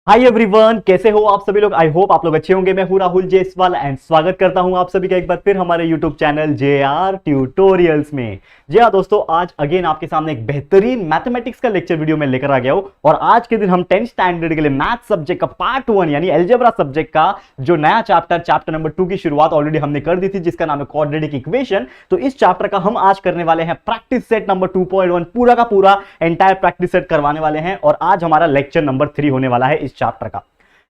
Hi everyone, कैसे हो आप सभी लोग। आई होप आप लोग अच्छे होंगे। मैं हूं राहुल जेसवाल एंड स्वागत करता हूं आप सभी का एक बार फिर हमारे यूट्यूब चैनल JR ट्यूटोरियल्स में। जी हाँ दोस्तों, आज अगेन आपके सामने एक बेहतरीन मैथमेटिक्स का लेक्चर वीडियो में लेकर आ गया हूं। और आज के दिन हम 10th स्टैंडर्ड के लिए मैथ सब्जेक्ट का पार्ट 1 यानी अलजेब्रा सब्जेक्ट का जो नया चैप्टर नंबर 2 की शुरुआत ऑलरेडी हमने कर दी थी, जिसका नाम है क्वाड्रेटिक इक्वेशन। तो इस चैप्टर का हम आज करने वाले हैं प्रैक्टिस सेट नंबर 2.1, पूरा का पूरा एंटायर प्रैक्टिस सेट करवाने वाले हैं। और आज हमारा लेक्चर नंबर 3 होने वाला है इस चैप्टर का।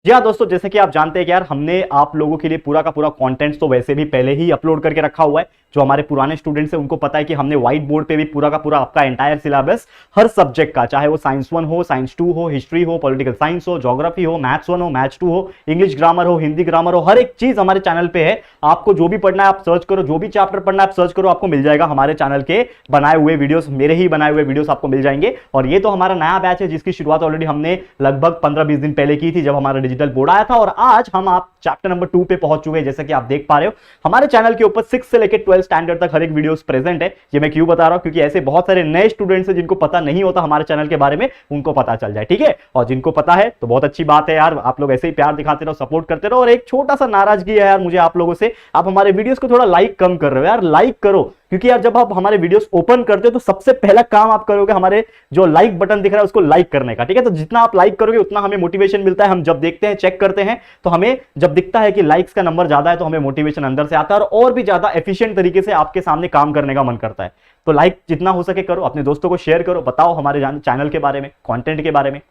जी हाँ दोस्तों, जैसे कि आप जानते हैं कि यार हमने आप लोगों के लिए पूरा का पूरा कंटेंट्स तो वैसे भी पहले ही अपलोड करके रखा हुआ है। जो हमारे पुराने स्टूडेंट्स हैं उनको पता है कि हमने व्हाइट बोर्ड पे भी पूरा का पूरा आपका एंटायर सिलेबस हर सब्जेक्ट का, चाहे वो साइंस 1 हो, साइंस 2 हो, हिस्ट्री हो, पॉलिटिकल साइंस हो, ज्योग्राफी हो, मैथ्स 1 हो, मैथ्स 2 हो, इंग्लिश ग्रामर हो, हिंदी ग्रामर हो, हर एक चीज हमारे चैनल पे है। आपको जो भी पढ़ना है आप सर्च करो, जो भी चैप्टर पढ़ना है आप सर्च करो, आपको मिल जाएगा। हमारे चैनल के बनाए हुए वीडियोस, मेरे ही बनाए हुए वीडियोस आपको मिल जाएंगे। और ये तो हमारा नया बैच है जिसकी शुरुआत ऑलरेडी हमने लगभग 15-20 दिन पहले की थी, जब हमारा डिजिटल बोर्ड आया था। और आज हम आप चैप्टर नंबर 2 पे पहुंच चुके हैं। जैसे कि आप देख पा रहे हो, हमारे चैनल के ऊपर 6 से लेकर 12 स्टैंडर्ड तक हर एक वीडियोस प्रेजेंट है। ये मैं क्यों बता रहा हूं, क्योंकि ऐसे बहुत सारे नए स्टूडेंट्स हैं जिनको पता नहीं होता हमारे चैनल के बारे में, उनको पता चल जाए, ठीक है। और जिनको पता है तो बहुत अच्छी बात है यार, आप लोग ऐसे ही प्यार दिखाते रहो, सपोर्ट करते रहो। और एक छोटा सा नाराजगी है यार मुझे आप लोगों से, आप हमारे वीडियोस को थोड़ा लाइक कम कर रहे हो यार। लाइक करो, क्योंकि यार जब आप हमारे वीडियोस ओपन करते हो तो सबसे पहला काम आप करोगे हमारे जो लाइक बटन दिख रहा है उसको लाइक करने का, ठीक है। तो जितना आप लाइक करोगे उतना हमें मोटिवेशन मिलता है। हम जब देखते हैं, चेक करते हैं, तो हमें जब दिखता है कि लाइक्स का नंबर ज्यादा है तो हमें मोटिवेशन अंदर से आता है और भी ज्यादा एफिशिएंट तरीके से आपके सामने काम करने का मन करता है। तो लाइक जितना हो सके करो, अपने दोस्तों को शेयर करो, बताओ हमारे चैनल के बारे में, कंटेंट के बारे में।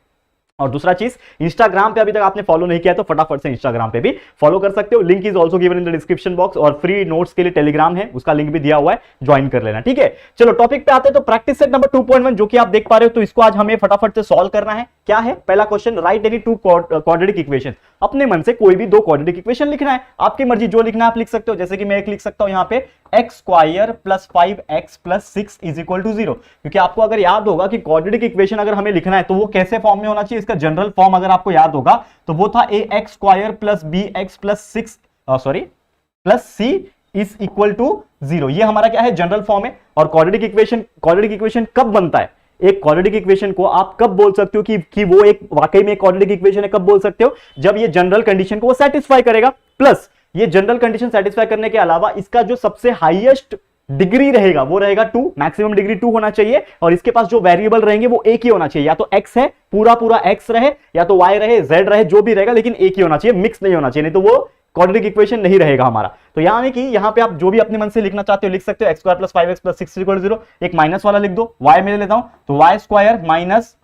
और दूसरा चीज, इंस्टाग्राम पे अभी तक आपने फॉलो नहीं किया तो फटाफट से इंस्टाग्राम पे भी फॉलो कर सकते हो। Link is also given in the description box. और फ्री नोट्स के लिए टेलीग्राम है, उसका लिंक भी दिया हुआ है, ज्वाइन कर लेना, ठीक है। चलो टॉपिक पे आते हैं। तो प्रैक्टिस सेट नंबर 2.1 जो कि आप देख पा रहे हो, तो इसको आज हमें फटाफट से सॉल्व करना है। क्या है पहला question, right any 2 quadratic equation. अपने मन से कोई भी 2 क्वाड्रेटिक इक्वेशन लिखना है, आपकी मर्जी जो लिखना है आप लिख सकते हो। जैसे कि मैं एक लिख सकता हूं यहाँ पे, x square plus 5x plus 6 is equal to 0। क्योंकि आपको अगर याद होगा कि क्वाड्रेटिक इक्वेशन अगर हमें लिखना है तो वो कैसे फॉर्म में होना चाहिए, इसका जनरल फॉर्म अगर आपको याद होगा तो वो था ax square plus bx plus 6 plus c is equal to 0। ये हमारा क्या है, जनरल फॉर्म है। और क्वाड्रेटिक इक्वेशन कब बनता है, एक क्वाड्रेटिक इक्वेशन को आप कब बोल सकते हो कि वो एक वाकई में एक क्वाड्रेटिक इक्वेशन है, कब बोल सकते हो, जब ये जनरल कंडीशन को वो सेटिस्फाई करेगा। प्लस ये जनरल कंडीशन सेटिस्फाई करने के अलावा इसका जो सबसे हाईएस्ट डिग्री रहेगा वो रहेगा 2, मैक्सिमम डिग्री 2 होना चाहिए। और इसके पास जो वेरिएबल रहेंगे वो एक ही होना चाहिए, या तो x है, पूरा x रहे, या तो y रहे, z रहे, जो भी रहेगा, लेकिन एक ही होना चाहिए, मिक्स नहीं होना चाहिए, नहीं तो वो क्वाड्रेटिक इक्वेशन नहीं रहेगा हमारा। तो यानी कि यहां पे आप जो भी अपने मन से लिखना चाहते हो लिख सकते हो। x square plus 5x plus 6 equal 0, एक माइनस वाला लिख दो, y में ले लेता हूं तो y square minus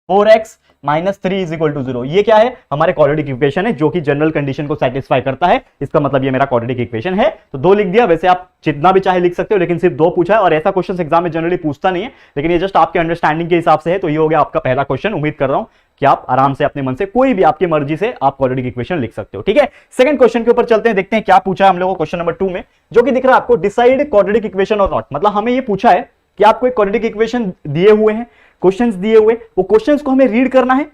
4x minus 3 is equal to 0। ये क्या है, हमारे क्वाड्रेटिक इक्वेशन है जो कि जनरल कंडीशन को सेटिस्फाई करता है। इसका मतलब ये मेरा क्वाड्रेटिक इक्वेशन है। तो 2 लिख दिया, वैसे आप जितना भी चाहे लिख सकते हो, लेकिन सिर्फ 2 पूछा है। और ऐसा क्वेश्चन एग्जाम में जनरली पूछता नहीं है, लेकिन ये जस्ट आपके अंडरस्टैंडिंग के हिसाब से है। तो ये हो गया आपका पहला क्वेश्चन। उम्मीद कर रहा हूं कि आप आराम से अपने मन से कोई भी आपकी मर्जी से आप क्वाड्रेटिक इक्वेशन लिख सकते हो, ठीक है। सेकंड क्वेश्चन के ऊपर चलते हैं, देखते हैं क्या पूछा है हम लोगों को क्वेश्चन नंबर 2 में, जो कि दिख रहा है आपको, डिसाइड क्वाड्रेटिक इक्वेशन और नॉट। मतलब हमें ये पूछा है कि आपको एक क्वाड्रेटिक इक्वेशन दिए हुए हैं, क्वेश्चंस दिए हुए, वो क्वेश्चंस को हमें रीड करना है,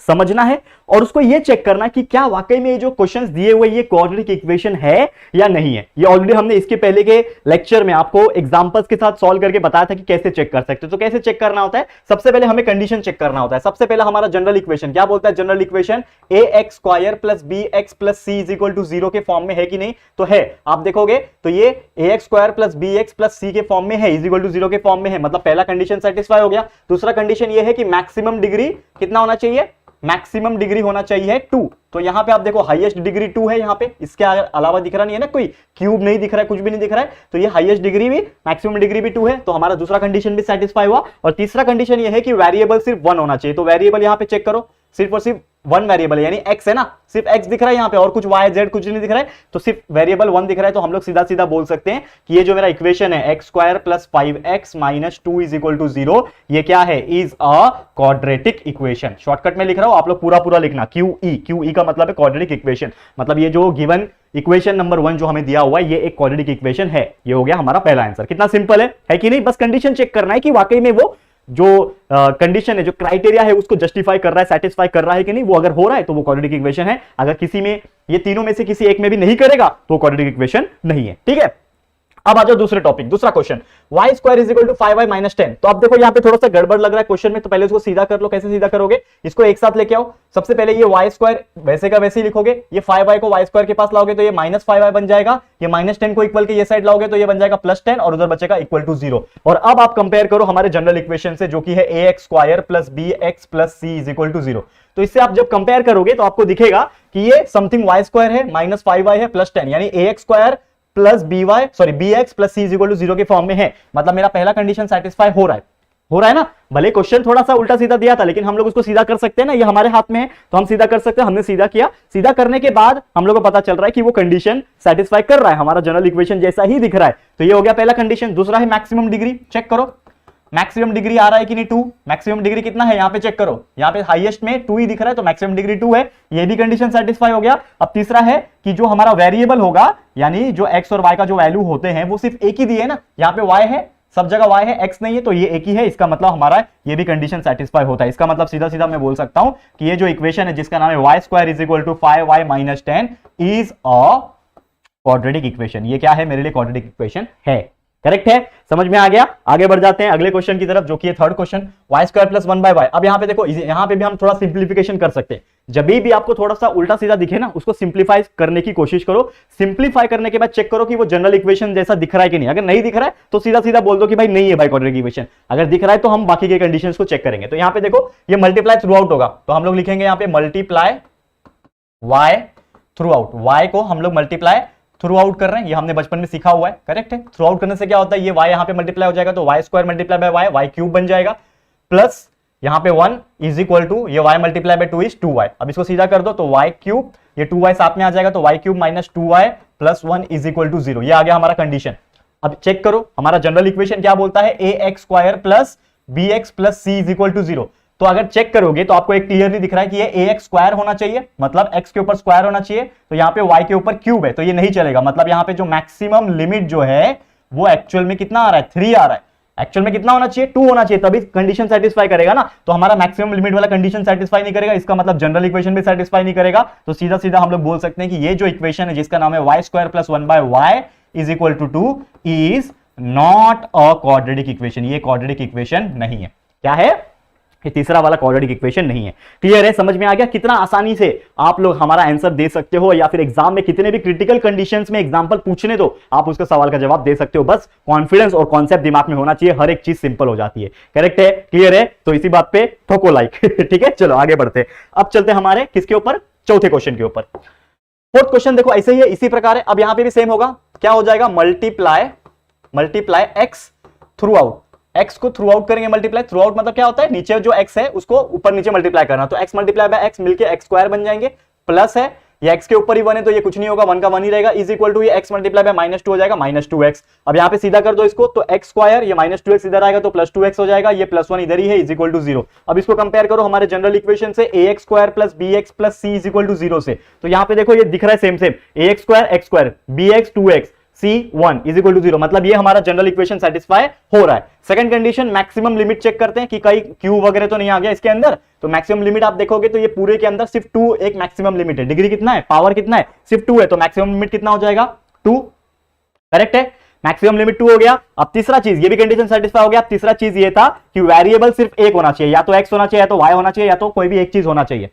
समझना है, और उसको ये चेक करना कि क्या वाकई में ये जो क्वेश्चंस दिए हुए ये क्वाड्रेटिक इक्वेशन है या नहीं है। ये ऑलरेडी हमने इसके पहले के लेक्चर में आपको एग्जांपल्स के साथ सॉल्व करके बताया था कि कैसे चेक कर सकते हो। तो कैसे चेक करना होता है, सबसे पहले हमें कंडीशन चेक करना होता है। सबसे पहले हमारा जनरल इक्वेशन क्या बोलता है, general equation ax square plus bx plus c is equal to 0 के फॉर्म में है कि नहीं, तो है। आप देखोगे तो ये ax square plus bx plus c के फॉर्म में है, इज इक्वल टू 0 के फॉर्म में है। मतलब पहला कंडीशन सेटिस्फाई हो गया। दूसरा कंडीशन ये है कि मैक्सिमम डिग्री कितना होना चाहिए, मैक्सिमम डिग्री होना चाहिए 2। तो यहां पे आप देखो हाईएस्ट डिग्री 2 है, यहां पे इसके अलावा दिख रहा नहीं है ना, कोई क्यूब नहीं दिख रहा है, कुछ भी नहीं दिख रहा है। तो ये हाईएस्ट डिग्री भी, मैक्सिमम डिग्री भी 2 है। तो हमारा दूसरा कंडीशन भी सेटिस्फाई हुआ। और तीसरा कंडीशन ये है कि वेरिएबल सिर्फ 1 होना चाहिए। तो वेरिएबल यहां पे चेक करो, सिर्फ और सिर्फ 1 वेरिएबल है, यानी x है ना, सिर्फ x दिख रहा है यहाँ पे, और कुछ y z कुछ नहीं दिख रहा है, तो सिर्फ वेरिएबल 1 दिख रहा है। तो हम लोग सीधा सीधा बोल सकते हैं कि ये जो मेरा इक्वेशन है x square plus 5x minus 2 is equal to 0, ये क्या है, is a quadratic equation. Shortcut में लिख रहा हूं, आप लोग पूरा पूरा लिखना, QE का मतलब है क्वाड्रेटिक इक्वेशन। मतलब ये जो गिवन इक्वेशन नंबर 1 जो हमें दिया हुआ है ये एक क्वाड्रेटिक इक्वेशन है। ये हो गया हमारा पहला आंसर। कितना सिंपल है कि नहीं। बस कंडीशन चेक करना है कि वाकई में वो जो कंडीशन है, जो क्राइटेरिया है, उसको जस्टिफाई कर रहा है, सेटिस्फाई कर रहा है कि नहीं। वो अगर हो रहा है तो वो क्वाड्रेटिक इक्वेशन है। अगर किसी में, ये तीनों में से किसी एक में भी नहीं करेगा तो क्वाड्रेटिक इक्वेशन नहीं है, ठीक है। अब आ जाओ दूसरे टॉपिक, दूसरा question, Y square is equal to 5y minus 10। तो अब देखो यहाँ पे थोड़ा सा गड़बड़ लग रहा है क्वेश्चन में, तो पहले इसको सीधा कर लो। कैसे सीधा करोगे, इसको एक साथ लेके आओ। सबसे पहले ये वाई स्क्वायर वैसे का वैसे ही लिखोगे, ये 5y को वाई स्क्वायर के पास लाओगे तो ये माइनस 5y बन जाएगा, ये माइनस 10 को इक्वल के ये साइड लाओगे तो ये बन जाएगा प्लस 10 और उधर बचेगा इक्वल टू 0। और अब आप कंपेयर करो हमारे जनरल इक्वेशन से, जो कि है ax square plus bx plus c is equal to 0। तो इससे आप जब कंपेयर करोगे तो आपको दिखेगा कि ये समथिंग y स्क्वायर है माइनस 5y है प्लस 10, यानी ax square plus bx plus c is equal to 0 के फॉर्म में है। मतलब मेरा पहला कंडीशन सेटिस्फाई हो रहा है ना। भले क्वेश्चन थोड़ा सा उल्टा सीधा दिया था, लेकिन हम लोग उसको सीधा कर सकते हैं ना, ये हमारे हाथ में है तो हम सीधा कर सकते हैं। हमने सीधा किया, सीधा करने के बाद हम लोग को पता चल रहा है कि वो कंडीशन सेटिस्फाई कर रहा है, हमारा जनरल इक्वेशन जैसा ही दिख रहा है। तो ये हो गया पहला कंडीशन। दूसरा है मैक्सिमम डिग्री, चेक करो मैक्सिमम डिग्री आ रहा है कि नहीं, 2। मैक्सिमम डिग्री कितना है यहाँ पे चेक करो, यहाँ पे हाईएस्ट में 2 ही दिख रहा है तो मैक्सिमम डिग्री 2 है, ये भी कंडीशन सेटिस्फाई हो गया। अब तीसरा है कि जो हमारा वेरिएबल होगा, यानी जो x और y का जो वैल्यू होते हैं वो सिर्फ एक ही दिए है ना, यहाँ पे y है, सब जगह y है, x नहीं है, तो ये एक ही है। इसका मतलब हमारा ये भी कंडीशन सेटिस्फाई होता है। इसका मतलब सीधा सीधा मैं बोल सकता हूं कि ये जो इक्वेशन है जिसका नाम है y square is equal to 5y minus 10 is a quadratic equation. ये क्या है, मेरे लिए क्वाड्रेटिक इक्वेशन है। करेक्ट है, समझ में आ गया। आगे बढ़ जाते हैं अगले क्वेश्चन की तरफ, जो कि है third question, Y square plus 1/y। अब यहाँ पे देखो, यहाँ पे भी हम थोड़ा सिंप्लीफिकेशन कर सकते हैं। जब भी आपको थोड़ा सा उल्टा सीधा दिखे ना, उसको सिंप्लीफाई करने की कोशिश करो। सिंप्लीफाई करने के बाद चेक करो कि वो जनरल इक्वेशन जैसा दिख रहा है कि नहीं। अगर नहीं दिख रहा है तो सीधा सीधा बोल दो कि भाई नहीं है भाई क्वाड्रेटिक इक्वेशन। अगर दिख रहा है तो हम बाकी के कंडीशंस को चेक करेंगे। तो यहाँ पे देखो, ये मल्टीप्लाई थ्रू आउट होगा, तो हम लोग लिखेंगे यहाँ पे multiply y through out. y को हम लोग मल्टीप्लाई थ्रू आउट कर रहे हैं, ये हमने बचपन में सीखा हुआ है। करेक्ट है, थ्रू आउट करने से क्या होता है, ये y यहाँ पे मल्टीप्लाई हो जाएगा तो y square multiply by y cube बन जाएगा, प्लस यहाँ पे 1 इज इक्वल टू ये y multiply by 2 is 2y। अब इसको सीधा कर दो तो y क्यूब, ये 2y साथ में आ जाएगा तो y cube minus 2y plus 1 is equal to 0। ये आ गया हमारा कंडीशन। अब चेक करो हमारा जनरल इक्वेशन क्या बोलता है, ax square plus bx plus c is equal to 0। तो अगर चेक करोगे तो आपको एक क्लियरली दिख रहा है कि ये ax स्क्वायर होना चाहिए, मतलब x के ऊपर स्क्वायर होना चाहिए, तो यहाँ पे y के ऊपर क्यूब है तो ये नहीं चलेगा। मतलब यहाँ पे जो मैक्सिमम लिमिट जो है वो एक्चुअल में कितना आ रहा है, 3 आ रहा है। एक्चुअल में कितना होना चाहिए, 2 होना चाहिए, तभी कंडीशन सेटिस्फाई करेगा ना। तो हमारा मैक्सिमम लिमिट वाला कंडीशन सेटिस्फाई नहीं करेगा, इसका मतलब जनरल इक्वेशन भी सेटिस्फाई नहीं करेगा। तो सीधा सीधा हम लोग बोल सकते हैं कि ये जो इक्वेशन है जिसका नाम है y square plus 1/y is equal to 2 is not a quadratic equation. ये क्वाड्रेटिक इक्वेशन नहीं है। क्या है, ये तीसरा वाला क्वाड्रेटिक इक्वेशन नहीं है। क्लियर है, समझ में आ गया कितना आसानी से आप लोग हमारा आंसर दे सकते हो, या फिर एग्जाम में कितने भी क्रिटिकल कंडीशंस में एग्जांपल पूछने दो, आप उसका सवाल का जवाब दे सकते हो। बस कॉन्फिडेंस और कॉन्सेप्ट दिमाग में होना चाहिए, हर एक चीज सिंपल हो जाती है। करेक्ट है, क्लियर है, तो इसी बात पे ठोको लाइक। ठीक है, चलो आगे बढ़ते। अब चलते हमारे किसके ऊपर, चौथे क्वेश्चन के ऊपर। फोर्थ क्वेश्चन देखो ऐसे ही है, इसी प्रकार है। अब यहां पे भी सेम होगा, क्या हो जाएगा, multiply x through out. x को थ्रू आउट करेंगे, मल्टीप्लाई थ्रू आउट मतलब क्या होता है, नीचे जो x है उसको ऊपर नीचे मल्टीप्लाई करना, तो x मल्टीप्लाई बाय x मिलके x स्क्वायर बन जाएंगे, प्लस है ये x के ऊपर ही 1 है तो ये कुछ नहीं होगा, 1 का 1 ही रहेगा, इज इक्वल टू ये x मल्टीप्लाई बाय -2 हो जाएगा, -2x। अब यहाँ पे सीधा कर दो इसको, तो x स्क्वायर, ये -2x इधर आएगा तो +2x हो जाएगा, ये +1 इधर ही है, इज इक्वल टू 0। अब इसको कंपेयर करो हमारे जनरल इक्वेशन से, ax square plus bx plus c is equal to 0 से। तो यहाँ पे देखो ये दिख रहा है same same, ax square x square, bx 2x, C1 is equal to 0, मतलब ये हमारा जनरल इक्वेशन सेटिस्फाई हो रहा है। Second condition, maximum limit check करते हैं कि कहीं क्यू वगैरह तो नहीं आ गया इसके अंदर। तो मैक्सिमम लिमिट आप देखोगे तो ये पूरे के अंदर सिर्फ 2 एक मैक्सिमम लिमिट है। डिग्री कितना है, पावर कितना है, सिर्फ 2 है, तो मैक्सिमम लिमिट कितना हो जाएगा, 2। करेक्ट है, मैक्सिमम लिमिट 2 हो गया। अब तीसरा चीज, ये भी कंडीशन सेटिस्फाई हो गया। तीसरा चीज ये था कि वेरिएबल सिर्फ एक होना चाहिए, या तो x होना चाहिए, या तो y होना चाहिए, या तो कोई भी एक चीज होना चाहिए।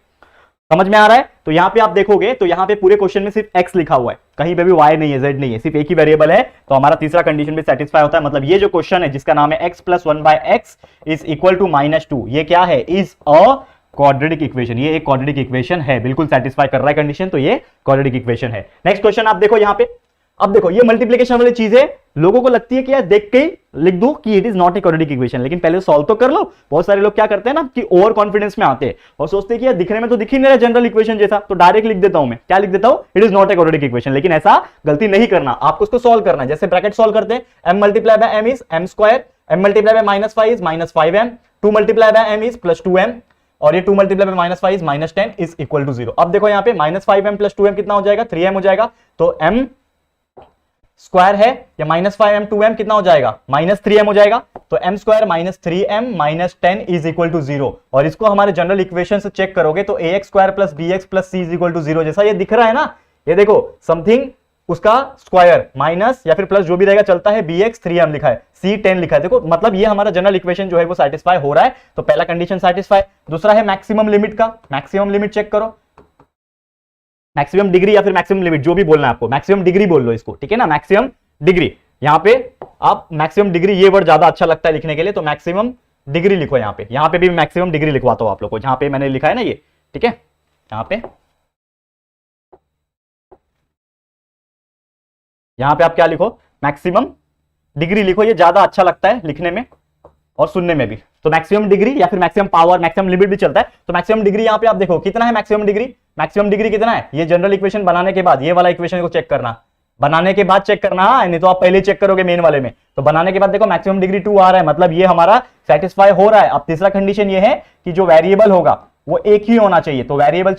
समझ में आ रहा है, तो यहां पे आप देखोगे तो यहां पे पूरे क्वेश्चन में सिर्फ x लिखा हुआ है, कहीं पे भी y नहीं है, z नहीं है, सिर्फ एक ही वेरिएबल है। तो हमारा तीसरा कंडीशन भी सेटिस्फाई होता है। मतलब ये जो क्वेश्चन है जिसका नाम है x plus 1/x is equal to -2, ये क्या है, इज अ क्वाड्रेटिक इक्वेशन। ये एक क्वाड्रेटिक इक्वेशन है, बिल्कुल सेटिस्फाई कर रहा है कंडीशन, तो ये क्वाड्रेटिक इक्वेशन है। नेक्स्ट क्वेश्चन आप देखो यहाँ पे। अब देखो ये मल्टीप्लिकेशन वाली चीजें लोगों को लगती है कि यार देख के लिख दो कि it is not a quadratic equation, लेकिन पहले सॉल्व तो कर लो। बहुत सारे लोग क्या करते हैं ना कि ओवर कॉन्फिडेंस में आते हैं और सोचते हैं कि यार दिखने में तो दिख ही नहीं रहा जनरल इक्वेशन जैसा, तो डायरेक्ट लिख देता हूं मैं। क्या लिख देता हूं, it is not a quadratic equation. लेकिन ऐसा गलती नहीं करना, आपको उसको सॉल्व करना है। जैसे ब्रैकेट सॉल्व करते हैं, m multiply by m is m square, m multiply by -5 is -5m, 2 multiply by m is +2m, और ये 2 multiply by -5 is -10 is equal to 0। अब देखो यहाँ पे -5m + 2m कितना हो जाएगा, 3m हो जाएगा, तो m स्क्वायर है, या -5m 2m कितना हो जाएगा, -3m हो जाएगा, तो m square -3m -10 is equal to 0। और इसको हमारे जनरल इक्वेशन से चेक करोगे तो ax square plus bx plus c is equal to 0 जैसा ये दिख रहा है ना। ये देखो समथिंग उसका स्क्वायर माइनस या फिर प्लस जो भी रहेगा चलता है, bx 3m लिखा है, c 10 लिखा है। देखो मतलब ये हमारा जनरल इक्वेशन जो है वो सेटिस्फाई हो रहा है, तो पहला कंडीशन सेटिस्फाई। दूसरा है मैक्सिमम लिमिट का, मैक्सिमम लिमिट चेक करो, मैक्सिमम डिग्री या फिर मैक्सिमम लिमिट जो भी बोलना है आपको, मैक्सिमम डिग्री बोल लो इसको, ठीक है ना, मैक्सिमम डिग्री। यहां पे आप मैक्सिमम डिग्री, ये वर्ड ज्यादा अच्छा लगता है लिखने के लिए, तो मैक्सिमम डिग्री लिखो। यहां पे भी मैक्सिमम डिग्री लिखवाता हूं आप लोग को, जहां पे मैंने लिखा है ना ये, ठीक है। यहां पे आप क्या लिखो, मैक्सिमम डिग्री लिखो, ये ज्यादा अच्छा लगता है लिखने में और सुनने में भी। तो मैक्सिमम डिग्री या फिर मैक्सिमम पावर, मैक्सिमम लिमिट भी चलता है। तो मैक्सिमम डिग्री यहां पे आप देखो कितना है, मैक्सिमम डिग्री कितना है, ये जनरल इक्वेशन बनाने के बाद, ये वाला इक्वेशन को चेक करना, बनाने के बाद चेक करना, नहीं तो आप पहले चेक करोगे मेन वाले में। तो बनाने के बाद देखो मैक्सिमम डिग्री 2 आ रहा है, मतलब ये हमारा सेटिस्फाई हो रहा है। अब तीसरा कंडीशन ये है कि जो वेरिएबल होगा वो एक ही होना चाहिए। तो वेरिएबल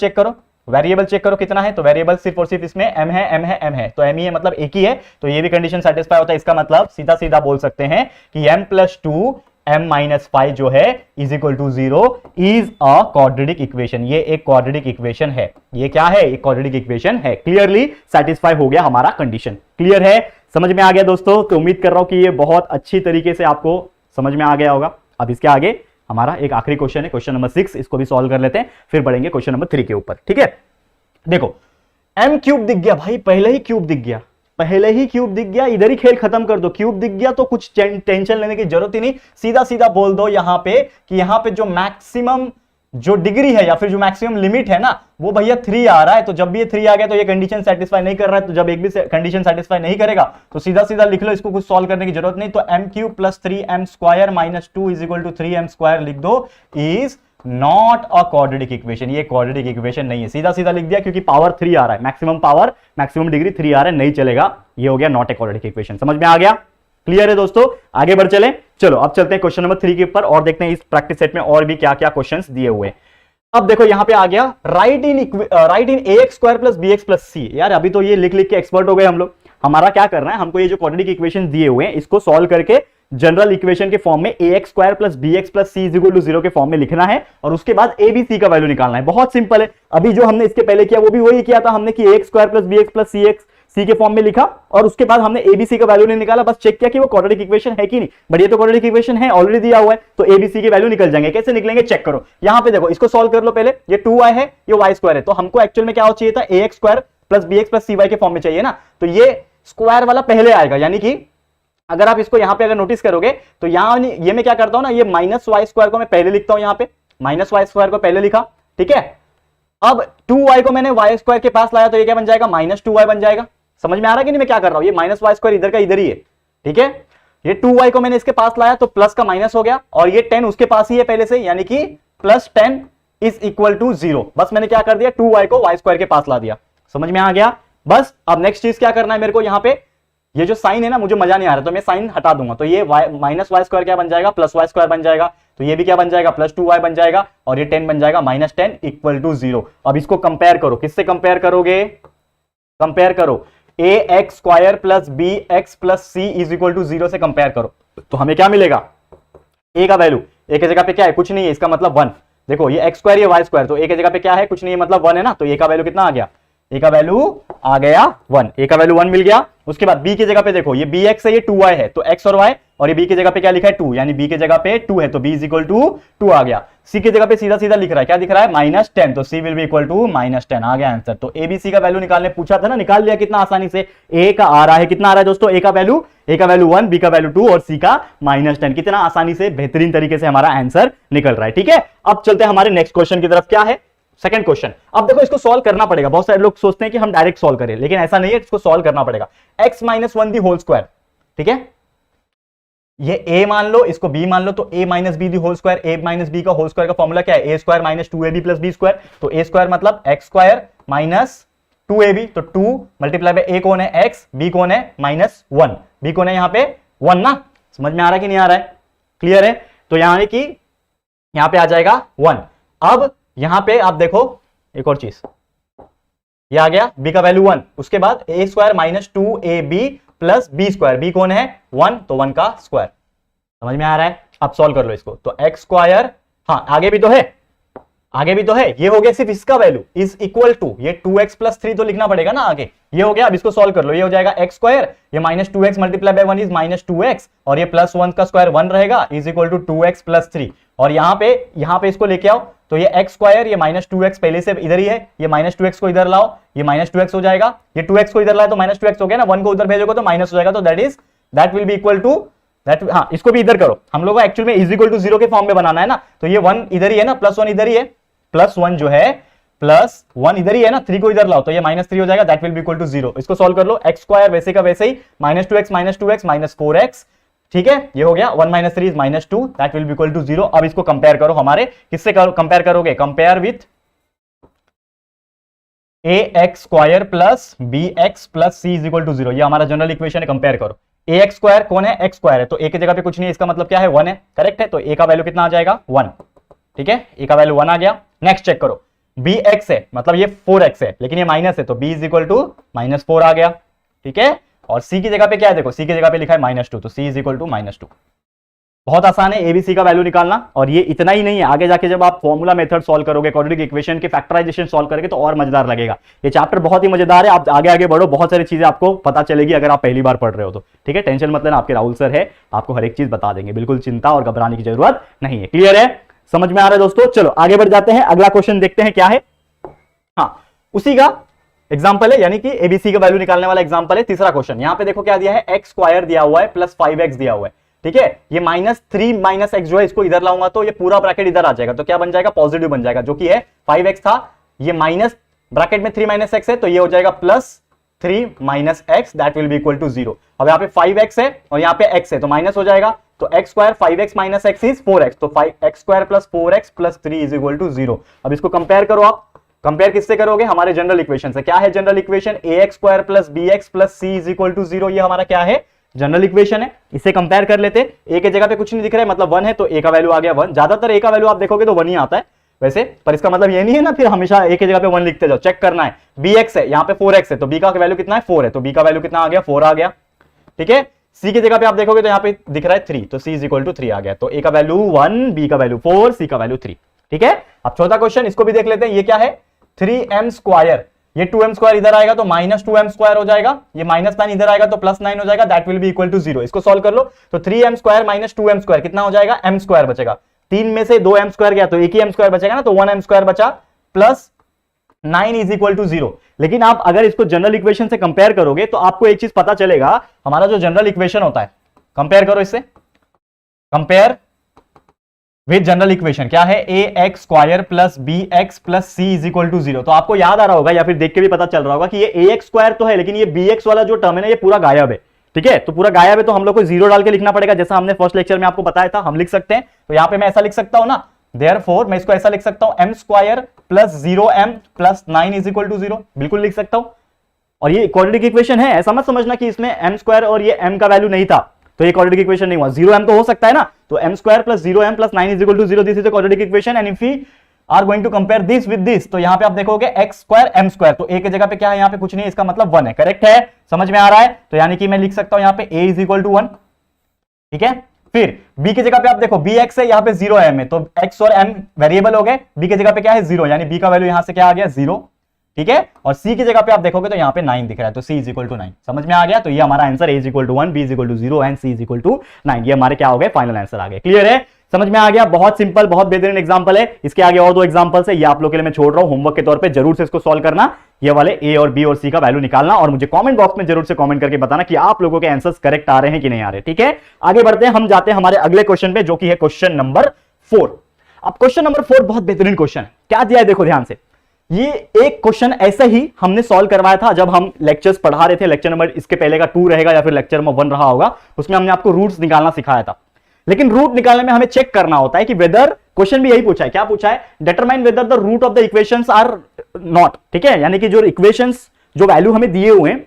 चेक करो कितना है, तो वेरिएबल सिर्फ और सिर्फ इसमें m है, तो m ही है मतलब एक ही है, तो ये भी कंडीशन सेटिस्फाई होता है। इसका मतलब सीधा सीधा बोल सकते हैं कि m+2 m-5 जो है is equal to 0 is a quadratic equation. ये एक क्वाड्रेटिक इक्वेशन है, ये क्या है, एक क्वाड्रेटिक इक्वेशन है। क्लियरली सेटिस्फाई हो गया हमारा कंडीशन, क्लियर है, समझ में आ गया दोस्तों। तो उम्मीद कर रहा हूं कि ये बहुत अच्छी तरीके से आपको समझ में आ गया होगा। अब इसके आगे हमारा एक आखिरी क्वेश्चन है, क्वेश्चन नंबर 6, इसको भी सॉल्व कर लेते हैं, फिर बढ़ेंगे क्वेश्चन नंबर 3 के ऊपर, ठीक है। देखो m³ दिख गया भाई, पहले ही क्यूब दिख गया, इधर ही खेल खत्म कर दो। क्यूब दिख गया तो कुछ टेंशन लेने की जरूरत ही नहीं, सीधा सीधा बोल दो यहां पे कि यहां पे जो मैक्सिमम जो डिग्री है या फिर जो मैक्सिमम लिमिट है ना, वो भैया 3 आ रहा है। तो जब भी ये 3 आ गया तो ये कंडीशन सेटिस्फाई नहीं कर रहा है, तो जब एक भी कंडीशन सेटिस्फाई नहीं करेगा तो सीधा सीधा लिख लो, इसको कुछ सॉल्व करने की जरूरत नहीं। तो m³ + 3m² - 2 = 3m² लिख दो, is not a quadratic equation. ये क्वाड्रेटिक इक्वेशन नहीं है, सीधा सीधा लिख दिया, क्योंकि पावर 3 आ रहा है, मैक्सिमम पावर, मैक्सिमम डिग्री 3 आ रहा है, नहीं चलेगा, ये हो गया नॉट ए क्वाड्रेटिक इक्वेशन। समझ में आ गया, क्लियर है दोस्तों, आगे बढ़ चले। चलो अब चलते हैं क्वेश्चन नंबर 3 के ऊपर और देखते हैं इस प्रैक्टिस सेट में और भी क्या क्या क्वेश्चंस दिए हुए। अब देखो यहां पे आ गया राइट इन ax² + bx + c। यार अभी तो ये लिख लिख के एक्सपर्ट हो गए हम लोग। हमारा क्या करना है, हमको ये जो क्वाड्रेटिक इक्वेशन दिए हुए हैं इसको सॉल्व करके जनरल इक्वेशन के फॉर्म में ax² + bx + c = 0 के फॉर्म में लिखना है और उसके बाद a b c का वैल्यू निकालना है। बहुत सिंपल है, अभी जो हमने इसके पहले किया वो भी वही किया था हमने, कि ax² + bx + c के फॉर्म में लिखा और उसके बाद हमने abc का वैल्यू नहीं निकाला, बस चेक किया कि वो क्वाड्रेटिक इक्वेशन है कि नहीं। बट ये तो क्वाड्रेटिक इक्वेशन है, ऑलरेडी दिया हुआ है, तो abc के वैल्यू निकल जाएंगे। कैसे निकलेंगे चेक करो, यहां पे देखो, इसको सॉल्व कर लो पहले। ये 2y है, ये y² है, तो हमको एक्चुअल में क्या हो चाहिए था, ax² + bx + cy के फॉर्म में चाहिए ना, तो ये स्क्वायर वाला पहले आएगा। यानी कि अगर आप इसको यहां पे अगर नोटिस करोगे तो यहां ये मैं क्या करता हूं ना, ये -y² को मैं पहले लिखता हूं, यहां पे -y² को पहले लिखा, ठीक है। अब 2y को मैंने y² के पास लाया तो ये क्या बन जाएगा, -2y बन जाएगा। समझ में आ रहा है कि नहीं मैं क्या कर रहा हूं, ये -y² इधर का इधर ही है, ठीक है। ये 2y को मैंने इसके पास लाया तो प्लस का माइनस हो गया और ये 10 उसके पास ही है पहले से, यानी कि +10 = 0। बस मैंने क्या कर दिया, 2y को y² के पास ला दिया। समझ में आ गया। बस अब नेक्स्ट चीज क्या करना है मेरे को, यहां पे ये जो साइन है ना, मुझे मजा नहीं आ रहा तो मैं साइन हटा दूंगा, तो ये -y² क्या बन जाएगा, +y² बन जाएगा, तो ये भी क्या बन जाएगा, +2y बन जाएगा और ये 10 बन जाएगा, -10 = 0। अब इसको कंपेयर करो, किससे कंपेयर करोगे, कंपेयर करो ax² + bx + c = 0 से कंपेयर करो, तो हमें क्या मिलेगा, a का वैल्यू a की जगह पे क्या है, कुछ नहीं है, इसका मतलब 1। देखो ये x² ये y², तो a की जगह पे क्या है, कुछ नहीं है, मतलब 1 है ना, तो a का वैल्यू कितना आ गया, a का वैल्यू आ गया 1, a का वैल्यू 1 मिल गया। उसके बाद b की जगह पे देखो, ये bx है, ये 2y है, तो x और y, और ये b की जगह पे क्या लिखा है 2, यानी b की जगह पे 2 है, तो b = 2 आ गया। c की जगह पे सीधा सीधा लिख रहा है, क्या दिख रहा है, -10, तो c will be equal to -10 आ गया आंसर। तो abc का वैल्यू निकालने पूछा था ना, निकाल लिया कितना आसानी से। a का आ रहा है, कितना आ रहा है दोस्तों, a का वैल्यू 1, b का वैल्यू 2 और c का -10, कितना आसानी से बेहतरीन तरीके से हमारा आंसर निकल रहा है, ठीक है। अब चलते हैं हमारे नेक्स्ट क्वेश्चन की तरफ, क्या है सेकंड क्वेश्चन। अब देखो इसको सॉल्व करना पड़ेगा, बहुत सारे लोग सोचते हैं कि हम डायरेक्ट सॉल्व करें, लेकिन ऐसा नहीं है, इसको सॉल्व करना पड़ेगा। x - 1 दी होल स्क्वायर, ठीक है, ये a मान लो, इसको b मान लो, तो a - b the whole square, a - b का होल स्क्वायर का फॉर्मूला क्या है, a² - 2ab + b², तो a² मतलब x² - 2ab, तो 2 × a कौन है, x, b कौन है, -1, b कौन है यहाँ पे 1 ना। समझ में आ रहा है कि नहीं आ रहा है, क्लियर है। तो यानी कि यहां पे आ जाएगा 1। अब यहां पे आप देखो एक और चीज, ये आ गया b का वैल्यू 1, उसके बाद a² - 2ab + b², b कौन है 1, तो 1 का स्क्वायर। समझ में आ रहा है, अब सॉल्व कर लो इसको, तो x², हाँ आगे भी तो है, आगे भी तो है, ये हो गया सिर्फ इसका वैल्यू इज इक्वल टू ये 2x प्लस 3 तो लिखना पड़ेगा ना आगे, ये हो गया। अब इसको सॉल्व कर लो, ये हो जाएगा x स्क्वायर, ये minus 2x multiply by 1 is minus 2x, और ये प्लस 1 का स्क्वायर 1 रहेगा is equal to 2x plus 3, और यहाँ पे इसको लेके आओ तो ये x स्क्वायर, ये माइनस 2x पहले से इधर ही है, ये माइनस 2x को इधर लाओ, ये माइनस 2x हो जाएगा, ये 2x को इधर लाए तो माइनस 2x हो गया ना, 1 को उधर भेजोगे तो माइनस हो जाएगा, तो that will be equal to that, हाँ इसको भी इधर करो, हम लोग को एक्चुअल में इज इक्वल टू 0 के फॉर्म में बनाना है ना, तो ये 1 इधर ही है ना, प्लस 1 इधर ही है, प्लस 1 जो है प्लस 1 इधर ही है ना, 3 को इधर लाओ तो ये माइनस 3 हो जाएगा, that will be equal to 0। इसको सॉल्व कर लो, x स्क्वायर वैसे का वैसे ही माइनस 2x माइनस 4x, ठीक है, ये हो गया 1 minus 3 is minus 2, that will be equal to 0। अब इसको कंपेयर करो, हमारे किससे कंपेयर करोगे, compare with ax square plus bx plus c is equal to 0, ये हमारा जनरल इक्वेशन है, कंपेयर करो। ax स्क्वायर कौन है, x स्क्वायर है, तो a की जगह पे कुछ नहीं है, इसका मतलब क्या है 1 है, करेक्ट है, तो a का वैल्यू कितना आ जाएगा 1, ठीक है, a का वैल्यू 1 आ गया। नेक्स्ट चेक करो, bx है मतलब ये 4x है, लेकिन ये माइनस है तो b is equal to minus 4 आ गया, ठीक है, और c की जगह पे क्या है, देखो c की जगह पे लिखा है माइनस 2, तो c is equal to minus 2। बहुत आसान है एबीसी का वैल्यू निकालना, और ये इतना ही नहीं है, आगे जाके जब आप फॉर्मूला मेथड सॉल्व करोगे, क्वाड्रेटिक इक्वेशन के फैक्टराइजेशन सॉल्व करोगे तो और मजेदार लगेगा। ये चैप्टर बहुत ही मजेदार है, आप आगे आगे बढ़ो, बहुत सारी चीजें आपको पता चलेगी अगर आप पहली बार पढ़ रहे हो तो, ठीक है, टेंशन मत लेना, आपके राहुल सर है, आपको हर एक चीज बता देंगे, बिल्कुल चिंता और घबराने की जरूरत नहीं है। क्लियर है, समझ में आ रहा है दोस्तों? चलो आगे बढ़ जाते हैं, अगला क्वेश्चन देखते हैं क्या है। हाँ, उसी का एग्जाम्पल है, यानी कि एबीसी का वैल्यू निकालने वाला एग्जाम्पल है। तीसरा क्वेश्चन, यहां पे देखो क्या दिया है, एक्स स्क्वायर दिया हुआ है प्लस 5x दिया हुआ है, ठीक है, ये माइनस 3 माइनस एक्स जो है इसको इधर लाऊंगा तो ये पूरा ब्रैकेट इधर आ जाएगा, तो क्या बन जाएगा, पॉजिटिव बन जाएगा, जो कि है 5x था, ये माइनस ब्रैकेट में 3 माइनस एक्स है तो ये हो जाएगा plus 3 minus X, that will be equal to 0। अब यहाँ पे 5x है और यहाँ पे x है तो माइनस हो जाएगा, तो X square 5x minus X is 4x, तो 5x square plus 4x plus 3 is equal to 0। अब इसको कंपेयर करो, आप कंपेयर किससे करोगे, हमारे जनरल इक्वेशन से। क्या है general equation, ax square plus bx plus c is equal to 0, ये हमारा क्या है, जनरल इक्वेशन है। इसे कंपेयर कर लेते, a के जगह पे कुछ नहीं दिख रहा है, मतलब 1 है तो a का वैल्यू आ गया 1, ज्यादातर a का वैल्यू आप देखोगे तो 1 ही आता है वैसे, पर इसका मतलब ये नहीं है ना फिर हमेशा a के जगह पे 1 लिखते जाओ, चेक करना है। bx है, यहाँ पे 4x है तो b का वैल्यू कितना है, 4 है, तो b का वैल्यू कितना आ गया, 4 आ गया, ठीक है। c की जगह पे आप देखोगे तो यहाँ पे दिख रहा है 3, तो c इज इक्वल टू 3 आ गया, तो a का वैल्यू 1, b का वैल्यू 4, c का वैल्यू 3, ठीक है। अब चौथा क्वेश्चन, इसको भी देख लेते हैं, ये क्या है, 3m स्क्वायर, ये 2m स्क्वायर इधर आएगा तो माइनस 2m स्क्वायर हो जाएगा, ये माइनस 9 इधर आएगा तो प्लस 9 हो जाएगा, that will be equal to 0। इसको सॉल्व कर लो, तो 3m square minus 2m square कितना हो जाएगा, m स्क्वायर बचेगा, 3 में से 2m स्क्वायर गया तो एक ही m स्क्वायर बचेगा ना, तो 1m स्क्वायर बचा प्लस 9 इज इक्वल टू 0। लेकिन आप अगर इसको जनरल इक्वेशन से कंपेयर करोगे तो आपको एक चीज पता चलेगा, हमारा जो जनरल इक्वेशन होता है, कंपेयर करो इससे, कंपेयर विद जनरल इक्वेशन क्या है, ax square plus bx plus c is equal to 0। तो आपको याद आ रहा होगा या फिर देख के भी पता चल रहा होगा कि ये ax स्क्वायर तो है, लेकिन ये bx वाला जो टर्म है ना ये पूरा गायब है, ठीक है, तो पूरा गायब है, तो हम लोग को 0 डाल के लिखना पड़ेगा, जैसा हमने फर्स्ट लेक्चर में आपको बताया था, हम लिख सकते हैं। तो यहाँ पे मैं ऐसा लिख सकता हूं ना, देयरफॉर मैं इसको ऐसा लिख सकता हूं, m square plus 0m plus 9 is equal to 0, बिल्कुल लिख सकता हूं। और ये क्वाड्रेटिक इक्वेशन है, ऐसा मत समझना कि इसमें m स्क्वायर और ये m का वैल्यू नहीं था तो ये क्वाड्रेटिक इक्वेशन नहीं हुआ, 0m तो हो सकता है ना, तो m square plus 0m plus 9 is equal to 0, this is the quadratic equation. And if we are going to compare this with this, तो यहाँ पे आप देखोगे x स्क्वायर m स्क्वायर, तो a की जगह पे क्या है, यहाँ पे कुछ नहीं है, इसका मतलब 1 है, करेक्ट है, समझ में आ रहा है। तो यानी कि मैं लिख सकता हूं यहाँ पे a इज इक्वल टू 1, ठीक है। फिर b की जगह पे आप देखो bx है, यहाँ पे 0m है, तो x और m वेरिएबल हो गए, b की जगह पे क्या है 0, यानी b का वैल्यू यहाँ से क्या आ गया 0, ठीक है। और c की जगह पे आप देखोगे तो यहाँ पे 9 दिख रहा है, तो c इज इक्वल टू 9, समझ में आ गया। तो ये हमारा answer a is equal to 1, b is equal to 0 and c is equal to 9, ये हमारे क्या हो गए, फाइनल आंसर आ गए। क्लियर है, समझ में आ गया, बहुत सिंपल, बहुत बेहतरीन एग्जांपल है। इसके आगे और 2 एग्जांपल्स है, ये आप लोग के लिए मैं छोड़ रहा हूं, होमवर्क के तौर पे जरूर से इसको सॉल्व करना, ये वाले a और b और c का वैल्यू निकालना, और मुझे कमेंट बॉक्स में जरूर से कमेंट करके बताना कि आप लोगों के आंसर्स करेक्ट आ रहे हैं कि नहीं आ रहे, ठीक है। आगे बढ़ते हैं, हम जाते हैं हमारे अगले क्वेश्चन पे, जो कि है क्वेश्चन नंबर 4। अब क्वेश्चन नंबर 4 बहुत बेहतरीन क्वेश्चन है, क्या दिया है देखो ध्यान से। ये एक क्वेश्चन ऐसा ही हमने सॉल्व करवाया था जब हम लेक्चर्स पढ़ा रहे थे, लेक्चर नंबर इसके पहले का 2 रहेगा या फिर लेक्चर नंबर 1 रहा होगा, उसमें हमने आपको रूट्स निकालना सिखाया था। लेकिन रूट निकालने में हमें चेक करना होता है कि वेदर, क्वेश्चन भी यही पूछा है, क्या पूछा है, determine whether the root of the equations are not, ठीक है, यानी कि जो इक्वेशंस जो वैल्यू हमें दिए हुए हैं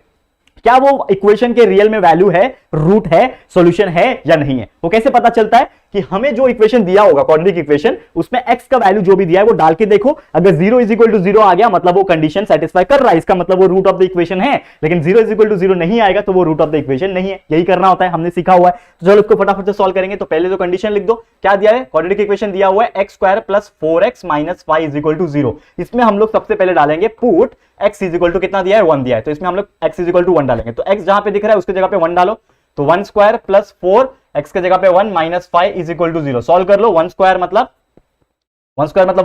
क्या वो इक्वेशन के रियल में वैल्यू है, रूट है, सॉल्यूशन है या नहीं है। वो कैसे पता चलता है कि हमें जो इक्वेशन दिया होगा क्वाड्रेटिक इक्वेशन, उसमें x का वैल्यू जो भी दिया है वो डाल के देखो, अगर 0 इज इक्वल टू 0 आ गया मतलब वो कंडीशन सेटिस्फाई कर रहा है, इसका मतलब वो रूट ऑफ द इक्वेशन है। लेकिन 0 इज इक्वल टू 0 नहीं आएगा तो वो रूट ऑफ द इक्वेशन नहीं है। यही करना होता है, हमने सीखा हुआ है। तो चलो इसको फटाफट से सॉल्व करेंगे। तो पहले तो कंडीशन लिख दो, क्या दिया है, क्वाड्रेटिक इक्वेशन दिया हुआ है x square plus 4x minus 5 is equal to 0। इसमें हम लोग सबसे पहले डालेंगे put x is equal to कितना दिया है, 1 दिया है, तो इसमें हम लोग x इज इक्वल टू 1 डालेंगे। तो x जहां पे दिख रहा है उसकी जगह पे 1 डालो, तो 1 स्क्वायर प्लस 4 x के जगह पे 1 minus 5 is equal to 0। Solve कर लो। 1 स्क्वायर मतलब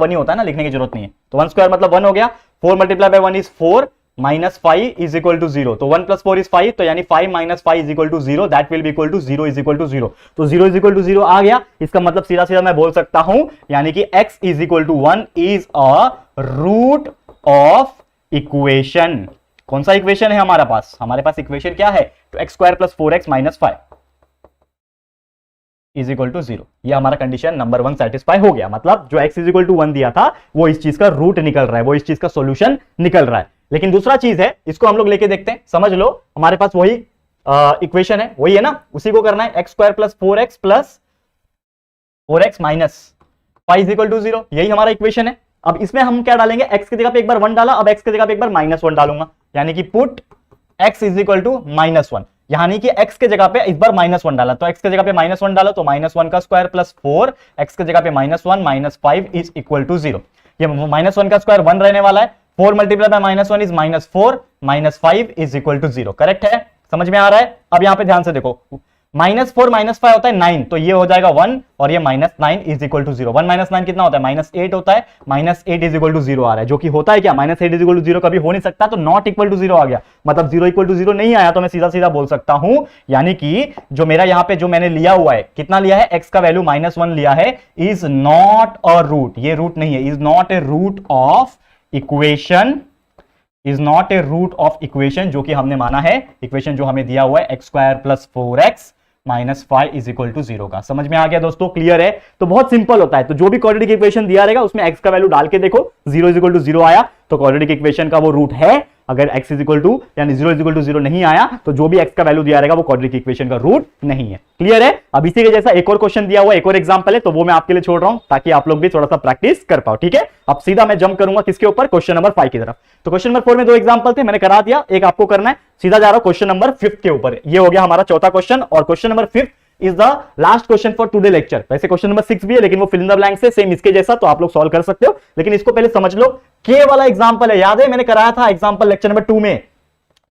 1 ही होता है ना, लिखने की जरूरत नहीं है। तो 1 स्क्वायर मतलब 1 हो गया, 4 multiply by 1 is 4 minus 5 is equal to 0। तो 1 प्लस 4 इज 5, तो यानी 5 minus 5 is equal to 0, that will be equal to 0 is equal to 0। तो 0 इज इक्वल टू 0 आ गया। इसका मतलब सीधा सीधा मैं बोल सकता हूं, यानी कि x is equal to 1 is a root of equation. कौन सा इक्वेशन है हमारे पास, हमारे पास इक्वेशन क्या है, तो x square plus 4x minus 5 is equal to 0। ये हमारा कंडीशन नंबर 1 सेटिस्फाई हो गया। मतलब जो x इज इक्वल टू 1 दिया था वो इस चीज का रूट निकल रहा है, वो इस चीज का सॉल्यूशन निकल रहा है। लेकिन दूसरा चीज है, इसको हम लोग लेके देखते हैं। समझ लो, हमारे पास वही इक्वेशन है, वही है ना, उसी को करना है। x square plus 4x minus 5 is equal to 0, यही हमारा इक्वेशन है। अब इसमें हम क्या डालेंगे, x की जगह पे एक बार 1 डाला, अब x की जगह पे एक बार माइनस 1 डालूंगा, यानी कि put x is equal to minus 1, यानी कि x के जगह पे इस बार माइनस 1 डाला, तो x के जगह पे माइनस 1 डालो, तो माइनस 1 का स्क्वायर प्लस 4 x के जगह पे minus 1 minus 5 is equal to 0। ये माइनस 1 का स्क्वायर 1 रहने वाला है, 4 multiply by minus 1 is minus 4 minus 5 is equal to 0। Correct है, समझ में आ रहा है। अब यहां पे ध्यान से देखो, माइनस 4 माइनस 5 होता है 9, तो ये हो जाएगा 1 और ये minus 9 is equal to 0। 1 minus 9 कितना होता है, माइनस 8 होता है, माइनस 8 इज इक्वल टू 0 आ रहा है, जो कि होता है क्या, माइनस 8 इज इक्वल टू 0 कभी हो नहीं सकता, तो नॉट इक्वल टू 0 आ गया, मतलब 0 इक्वल टू 0 नहीं आया। तो मैं सीधा सीधा बोल सकता हूं, यानी कि जो मेरा यहां पे जो मैंने लिया हुआ है, कितना लिया है, x का वैल्यू माइनस 1 लिया है, इज नॉट अ रूट, ये रूट नहीं है, is not a root of equation, is not a root of equation, जो कि हमने माना है इक्वेशन जो हमें दिया हुआ है x square plus 4x minus 5 is equal to 0 का। समझ में आ गया दोस्तों, क्लियर है। तो बहुत सिंपल होता है, तो जो भी क्वाड्रेटिक इक्वेशन दिया रहेगा उसमें x का वैल्यू डाल के देखो, 0 इज इक्वल टू 0 आया तो क्वाड्रेटिक इक्वेशन का वो रूट है। अगर x इज इक्वल टू यानी 0 इज इक्वल टू 0 नहीं आया तो जो भी x का वैल्यू दिया रहेगा वो क्वाड्रेटिक इक्वेशन का रूट नहीं है। क्लियर है। अब इसी के जैसा एक और क्वेश्चन दिया हुआ है, एक और एग्जांपल है, तो वो मैं आपके लिए छोड़ रहा हूं ताकि आप लोग भी थोड़ा सा प्रैक्टिस कर पाओ। ठीक है, अब सीधा मैं जंप करूंगा किसके ऊपर, क्वेश्चन नंबर 5 की तरफ। तो क्वेश्चन नंबर 4 में 2 एग्जांपल थे, मैंने करा दिया, एक आपको करना है। सीधा जा रहा हूं क्वेश्चन नंबर 5 के ऊपर। ये हो गया हमारा चौथा क्वेश्चन, और question number 5 is the last question for today lecture. वैसे क्वेश्चन नंबर 6 भी है, लेकिन वो फिल इन द ब्लैंक से सेम इसके जैसा, तो आप लोग सॉल्व कर सकते हो। लेकिन इसको पहले समझ लो, के वाला एग्जांपल है, याद है मैंने कराया था एग्जांपल लेक्चर नंबर 2 में।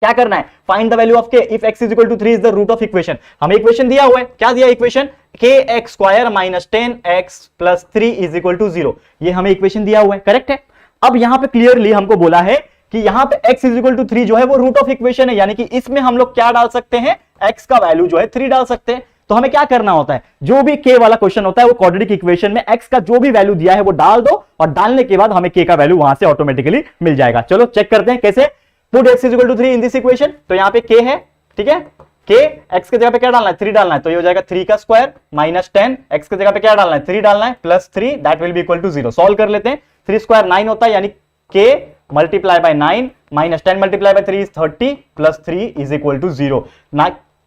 क्या करना है, find the value of k if x is equal to 3 is the root of equation. हमें इक्वेशन दिया हुआ है, क्या दिया equation, kx square minus 10x plus 3 is equal to 0। ये हमें इक्वेशन दिया हुआ है, करेक्ट है। अब यहां पे क्लियरली हमको बोला है कि यहां पे x इज इक्वल टू 3 जो है वो रूट ऑफ इक्वेशन है, यानी कि इसमें हम लोग क्या डाल सकते हैं, x का वैल्यू जो है 3 डाल सकते हैं। तो हमें क्या करना होता है, जो भी k वाला क्वेश्चन होता है वो क्वाड्रेटिक इक्वेशन में x का जो भी वैल्यू दिया है वो डाल दो, और डालने के बाद हमें k का वैल्यू वहां से ऑटोमेटिकली मिल जाएगा। चलो चेक करते हैं कैसे। Put x is equal to 3 in this equation, तो यहां पे k है, ठीक है, k x के जगह पे क्या डालना है, 3 डालना है, तो ये हो जाएगा 3 का स्क्वायर माइनस 10, x के जगह पे क्या डालना है, 3 डालना है, plus 3, that will be equal to 0। Solve कर लेते हैं। 3 स्क्वायर 9 होता है, यानी k multiply by 9 minus 10 multiply by 3 is 30 plus 3 is equal to 0।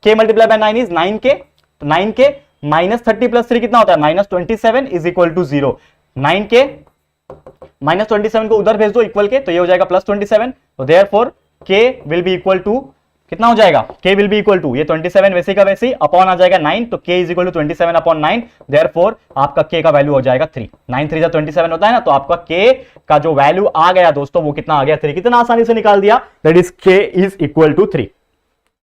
k multiply by 9 is 9k, तो 9k माइनस 30 प्लस 3 कितना होता है, minus 27 is equal to 0। 9k minus 27 को उधर भेज दो इक्वल के, तो ये हो जाएगा प्लस 27। तो therefore k will be equal to कितना हो जाएगा, k will be equal to ये 27 वैसे का वैसे ही अपॉन आ जाएगा 9, तो k is equal to 27 upon 9। Therefore आपका k का वैल्यू हो जाएगा 3। 9 3 27 होता है ना, तो आपका k का जो वैल्यू आ गया दोस्तों वो कितना आ गया, 3। कितना आसानी से निकाल दिया, that is k is equal to 3।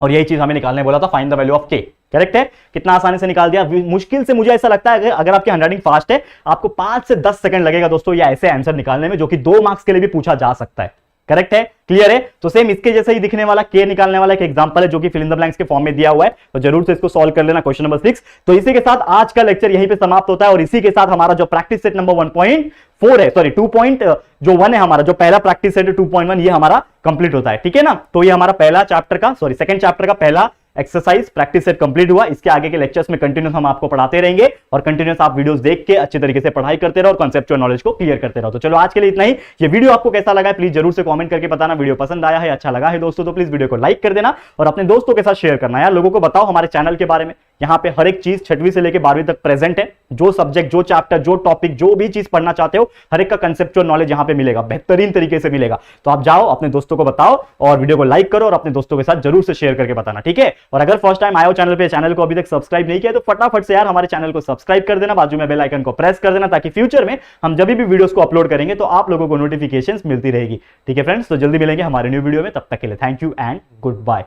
और यही चीज हमें निकालने बोला था, find the value of k। Correct है, कितना आसानी से निकाल दिया। मुश्किल से मुझे ऐसा लगता है अगर आपकी हैंडराइटिंग फास्ट है, आपको 5 से 10 सेकंड लगेगा दोस्तों ये ऐसे आंसर निकालने में, जो कि 2 मार्क्स के लिए भी पूछा जा सकता है। करेक्ट है, क्लियर है। तो सेम इसके जैसे ही दिखने वाला k निकालने वाला एक एग्जांपल है जो कि फिल इन द ब्लैंक्स के फॉर्म में दिया हुआ है, तो जरूर से इसको सॉल्व कर लेना, क्वेश्चन नंबर 6। तो इसी के साथ आज का लेक्चर यहीं पे समाप्त होता है, और इसी के साथ हमारा जो प्रैक्टिस सेट नंबर 1.4 है, सॉरी 2.1 है हमारा, जो पहला प्रैक्टिस सेट 2.1 ये हमारा कंप्लीट होता है। ठीक है ना, तो ये हमारा पहला चैप्टर का, सॉरी सेकंड चैप्टर का पहला एक्सरसाइज प्रैक्टिस सेट कंप्लीट हुआ। इसके आगे के लेक्चर्स में कंटिन्यूस हम आपको पढ़ाते रहेंगे और कंटिन्यूस आप वीडियोस देख के अच्छे तरीके से पढ़ाई करते रहो और कॉन्सेप्चुअल नॉलेज को क्लियर करते रहो। तो चलो आज के लिए इतना ही। ये वीडियो आपको कैसा लगा है प्लीज जरूर से कमेंट करके बताना। वीडियो पसंद आया है, अच्छा लगा है दोस्तों तो प्लीज वीडियो को लाइक कर देना और अपने दोस्तों के साथ शेयर करना। यार लोगों को बताओ हमारे चैनल के बारे में। यहां पे हर एक चीज 6वीं से लेकर 12वीं तक प्रेजेंट है। जो सब्जेक्ट, जो चैप्टर, जो टॉपिक, जो भी चीज पढ़ना चाहते हो हर एक का कंसेप्चुअल नॉलेज यहां पे मिलेगा, बेहतरीन तरीके से मिलेगा। तो आप जाओ अपने दोस्तों को बताओ और वीडियो को लाइक करो और अपने दोस्तों के साथ जरूर से शेयर करके बताना, ठीक है। और अगर फर्स्ट टाइम आयो चैनल पे, चैनल को अभी तक सब्सक्राइब नहीं किया तो फटाफट से यार हमारे चैनल को सब्सक्राइब कर देना, बाजू में बेल आइकन को प्रेस कर देना ताकि फ्यूचर में हम जब भी वीडियोस को अपलोड करेंगे तो आप लोगों को नोटिफिकेशंस मिलती रहेगी, ठीक है फ्रेंड्स। तो जल्दी मिलेंगे हमारे न्यू वीडियो में, तब तक के लिए thank you and good bye.